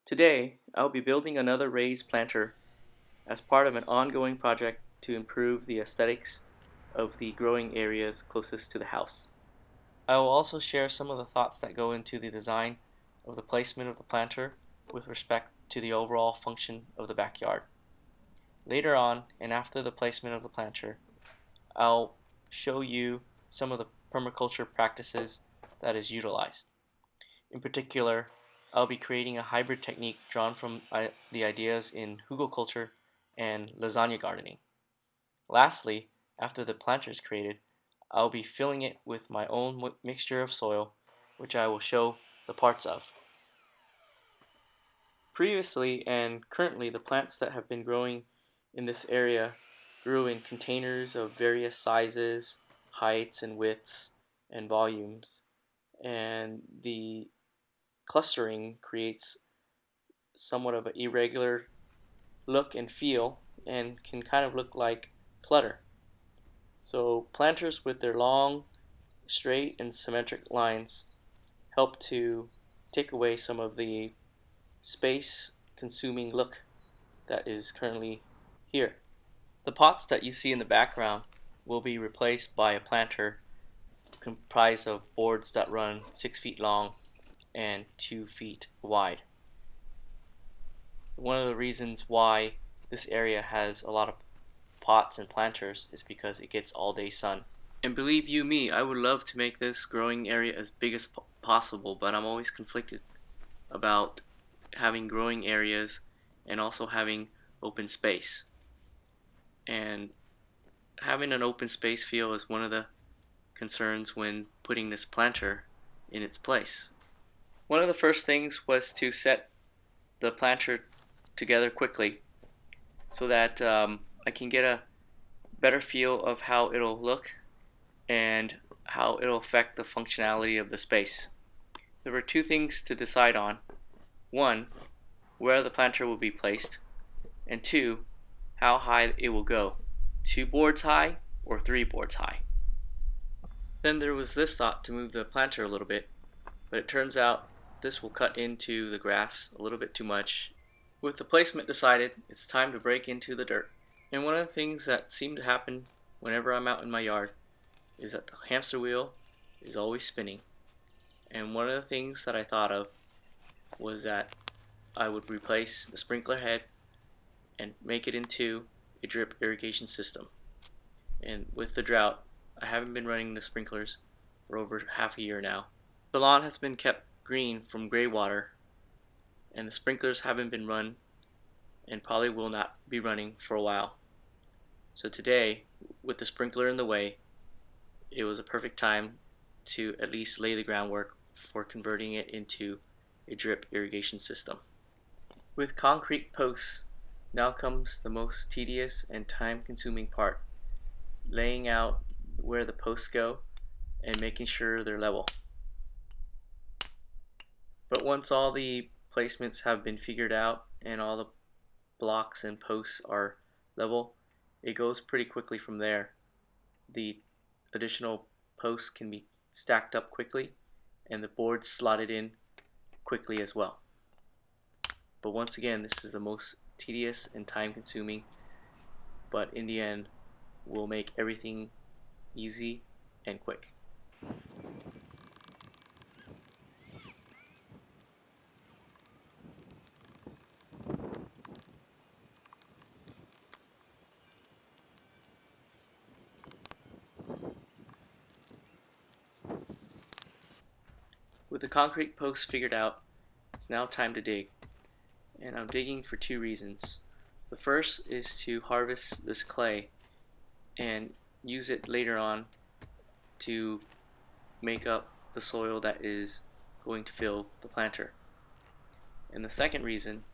Today, I'll be building another raised planter as part of an ongoing project to improve the aesthetics of the growing areas closest to the house. I will also share some of the thoughts that go into the design of the placement of the planter with respect to the overall function of the backyard. Later on, and after the placement of the planter, I'll show you some of the permaculture practices that is utilized. In particular, I'll be creating a hybrid technique drawn from the ideas in hugelkultur and lasagna gardening. Lastly, after the planter is created, I'll be filling it with my own mixture of soil, which I will show the parts of. Previously and currently, the plants that have been growing in this area grew in containers of various sizes, heights, and widths, and volumes, and the clustering creates somewhat of an irregular look and feel and can kind of look like clutter. So planters with their long, straight, and symmetric lines help to take away some of the space consuming look that is currently here. The pots that you see in the background will be replaced by a planter comprised of boards that run 6 feet long and 2 feet wide. One of the reasons why this area has a lot of pots and planters is because it gets all day sun. And believe you me, I would love to make this growing area as big as possible, but I'm always conflicted about having growing areas and also having open space. And having an open space feel is one of the concerns when putting this planter in its place. One of the first things was to set the planter together quickly so that I can get a better feel of how it'll look and how it'll affect the functionality of the space. There were two things to decide on. One, where the planter will be placed, and two, how high it will go, 2 boards high or 3 boards high. Then there was this thought to move the planter a little bit, but it turns out this will cut into the grass a little bit too much. With the placement decided, it's time to break into the dirt. And one of the things that seem to happen whenever I'm out in my yard is that the hamster wheel is always spinning. And one of the things that I thought of was that I would replace the sprinkler head and make it into a drip irrigation system. And with the drought, I haven't been running the sprinklers for over half a year now. The lawn has been kept green from gray water, and the sprinklers haven't been run and probably will not be running for a while. So today, with the sprinkler in the way, it was a perfect time to at least lay the groundwork for converting it into a drip irrigation system. With concrete posts, now comes the most tedious and time-consuming part, laying out where the posts go and making sure they're level. But once all the placements have been figured out and all the blocks and posts are level, it goes pretty quickly from there. The additional posts can be stacked up quickly and the boards slotted in quickly as well. But once again, this is the most tedious and time consuming, but in the end will make everything easy and quick. With the concrete posts figured out, it's now time to dig. And I'm digging for two reasons. The first is to harvest this clay and use it later on to make up the soil that is going to fill the planter. And the second reason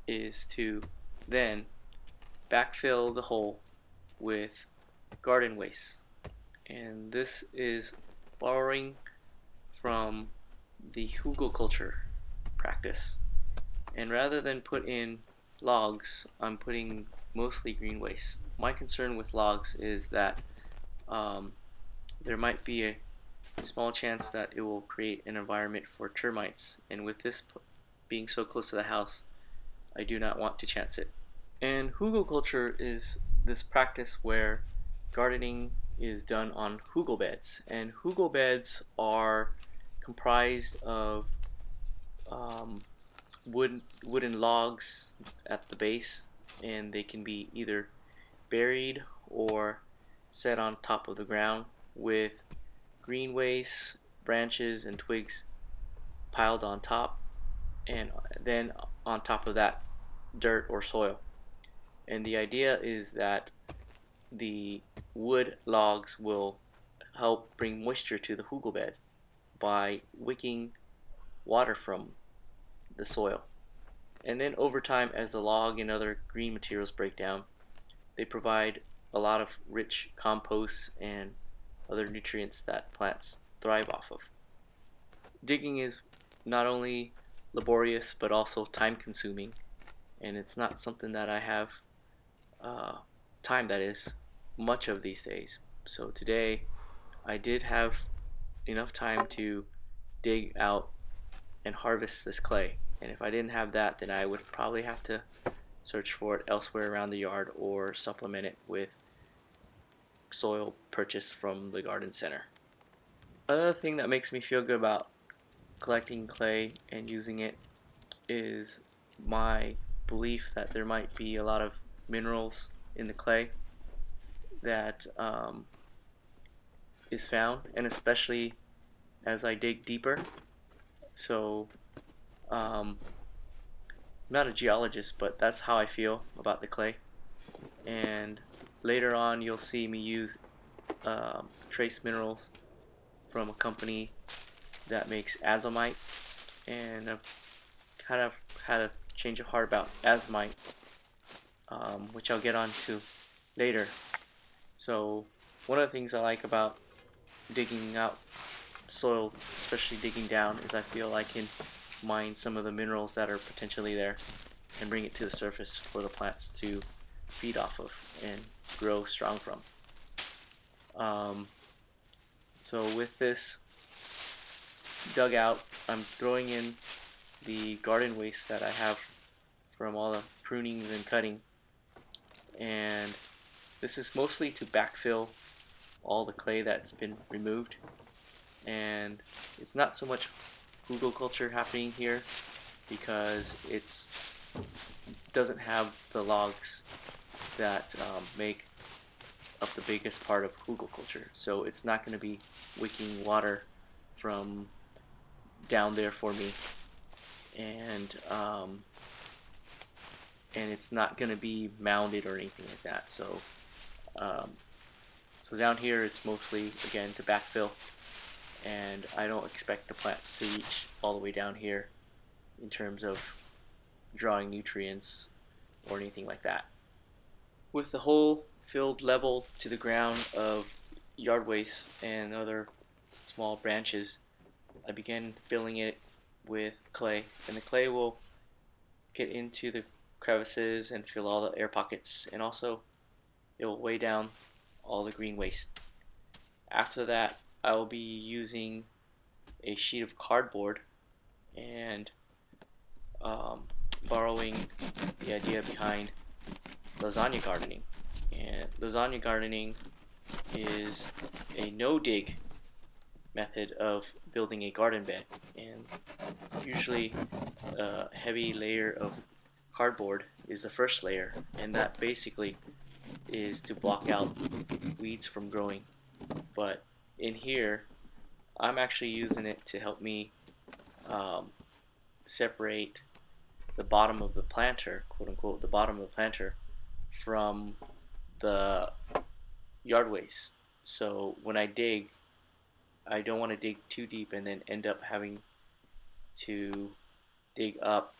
is to then backfill the hole with garden waste. And this is borrowing from the hugelkultur practice. And rather than put in logs, I'm putting mostly green waste. My concern with logs is that there might be a small chance that it will create an environment for termites, and with this being so close to the house, I do not want to chance it. And hugelkultur is this practice where gardening is done on hugel beds. And hugel beds are comprised of um, wooden logs at the base, and they can be either buried or set on top of the ground with green waste, branches, and twigs piled on top, and then on top of that, dirt or soil. And the idea is that the wood logs will help bring moisture to the hugel bed by wicking water from the soil. And then over time, as the log and other green materials break down, they provide a lot of rich compost and other nutrients that plants thrive off of. Digging is not only laborious but also time consuming, and it's not something that I have time, that is, much of these days. So today I did have enough time to dig out and harvest this clay, and if I didn't have that, then I would probably have to search for it elsewhere around the yard or supplement it with soil purchased from the garden center. Another thing that makes me feel good about collecting clay and using it is my belief that there might be a lot of minerals in the clay that is found, and especially as I dig deeper. So I'm not a geologist, but that's how I feel about the clay. And later on you'll see me use trace minerals from a company that makes azomite, and I've kind of had a change of heart about azomite, which I'll get on to later. So one of the things I like about digging out soil, especially digging down, is I feel I can mine some of the minerals that are potentially there and bring it to the surface for the plants to feed off of and grow strong from. So with this dug out, I'm throwing in the garden waste that I have from all the prunings and cutting, and this is mostly to backfill all the clay that's been removed. And it's not so much hugelkultur happening here because it doesn't have the logs that make up the biggest part of hugelkultur. So it's not going to be wicking water from down there for me, and it's not going to be mounded or anything like that. So so down here it's mostly again to backfill, and I don't expect the plants to reach all the way down here in terms of drawing nutrients or anything like that. With the hole filled level to the ground of yard waste and other small branches, I began filling it with clay, and the clay will get into the crevices and fill all the air pockets, and also it will weigh down all the green waste. After that, I will be using a sheet of cardboard and borrowing the idea behind lasagna gardening. And lasagna gardening is a no-dig method of building a garden bed, and usually a heavy layer of cardboard is the first layer, and that basically is to block out weeds from growing. But in here, I'm actually using it to help me separate the bottom of the planter, quote unquote, the bottom of the planter from the yard waste. So when I dig, I don't want to dig too deep and then end up having to dig up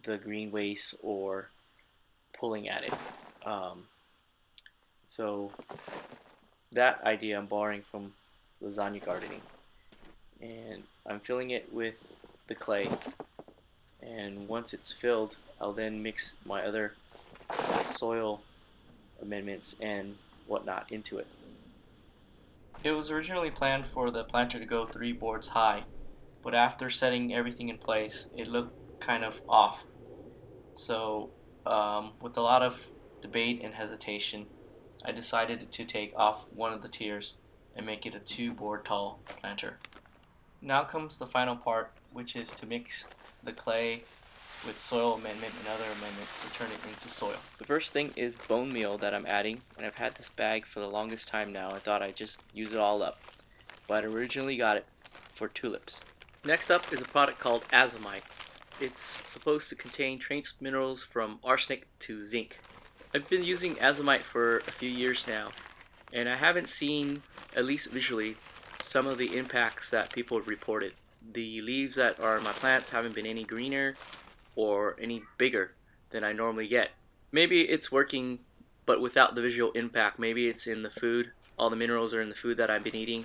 the green waste or pulling at it. So that idea I'm borrowing from lasagna gardening, and I'm filling it with the clay, and once it's filled, I'll then mix my other soil amendments and whatnot into it. It was originally planned for the planter to go 3 boards high, but after setting everything in place, it looked kind of off. So with a lot of debate and hesitation, I decided to take off one of the tiers and make it a 2-board tall planter. Now comes the final part, which is to mix the clay with soil amendment and other amendments to turn it into soil. The first thing is bone meal that I'm adding, and I've had this bag for the longest time now. I thought I'd just use it all up, but I originally got it for tulips. Next up is a product called azomite. It's supposed to contain trace minerals from arsenic to zinc. I've been using azomite for a few years now, and I haven't seen, at least visually, some of the impacts that people have reported. The leaves that are on my plants haven't been any greener or any bigger than I normally get. Maybe it's working, but without the visual impact. Maybe it's in the food. All the minerals are in the food that I've been eating.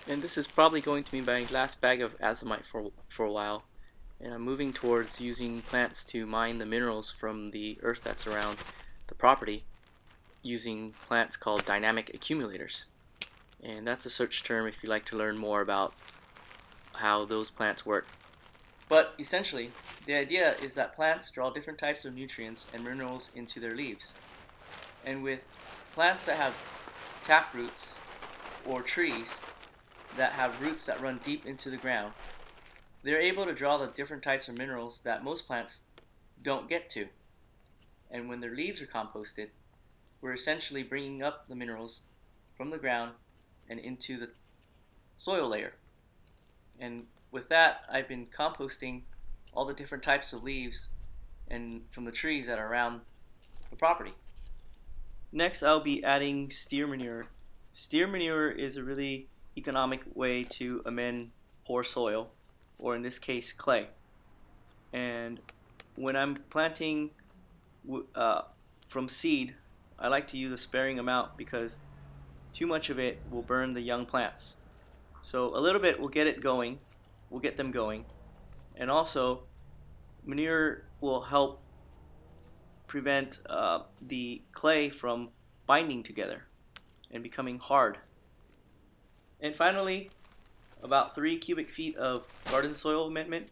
And this is probably going to be my last bag of azomite for a while. And I'm moving towards using plants to mine the minerals from the earth that's around the property using plants called dynamic accumulators. And that's a search term if you'd like to learn more about how those plants work. But essentially, the idea is that plants draw different types of nutrients and minerals into their leaves. And with plants that have tap roots or trees that have roots that run deep into the ground, they're able to draw the different types of minerals that most plants don't get to. And when their leaves are composted, we're essentially bringing up the minerals from the ground and into the soil layer. And with that, I've been composting all the different types of leaves and from the trees that are around the property. Next, I'll be adding steer manure. Steer manure is a really economic way to amend poor soil, or in this case, clay. And when I'm planting from seed, I like to use a sparing amount because too much of it will burn the young plants. So a little bit will get them going, and also manure will help prevent the clay from binding together and becoming hard. And finally, about 3 cubic feet of garden soil amendment,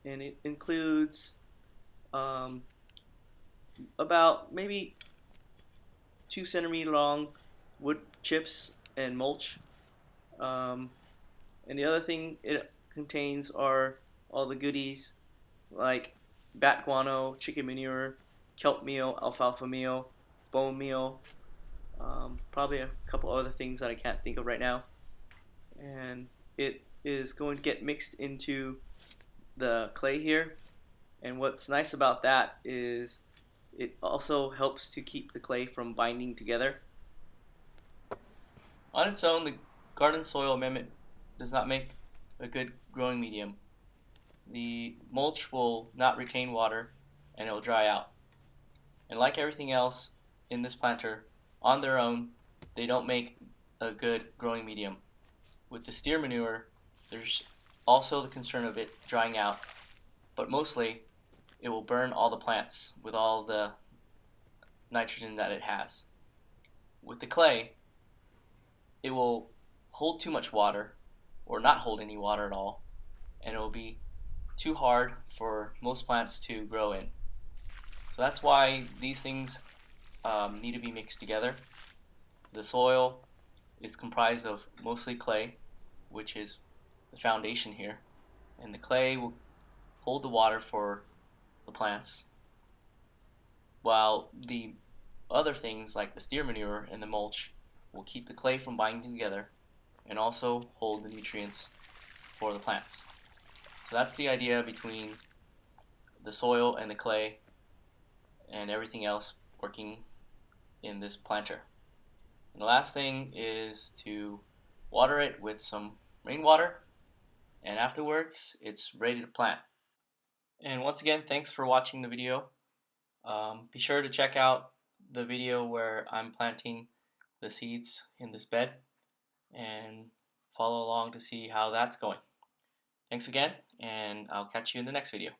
and it includes about maybe 2 centimeter long wood chips and mulch. And the other thing it contains are all the goodies like bat guano, chicken manure, kelp meal, alfalfa meal, bone meal, probably a couple other things that I can't think of right now. And it is going to get mixed into the clay here. And what's nice about that is it also helps to keep the clay from binding together. On its own, the garden soil amendment does not make a good growing medium. The mulch will not retain water and it will dry out. And like everything else in this planter, on their own, they don't make a good growing medium. With the steer manure, there's also the concern of it drying out, but mostly it will burn all the plants with all the nitrogen that it has. With the clay, it will hold too much water or not hold any water at all, and it will be too hard for most plants to grow in. So that's why these things need to be mixed together. The soil is comprised of mostly clay, which is the foundation here, and the clay will hold the water for the plants, while the other things like the steer manure and the mulch will keep the clay from binding together and also hold the nutrients for the plants. So that's the idea between the soil and the clay and everything else working in this planter. And the last thing is to water it with some rainwater, and afterwards it's ready to plant. And once again, thanks for watching the video. Be sure to check out the video where I'm planting the seeds in this bed and follow along to see how that's going. Thanks again, and I'll catch you in the next video.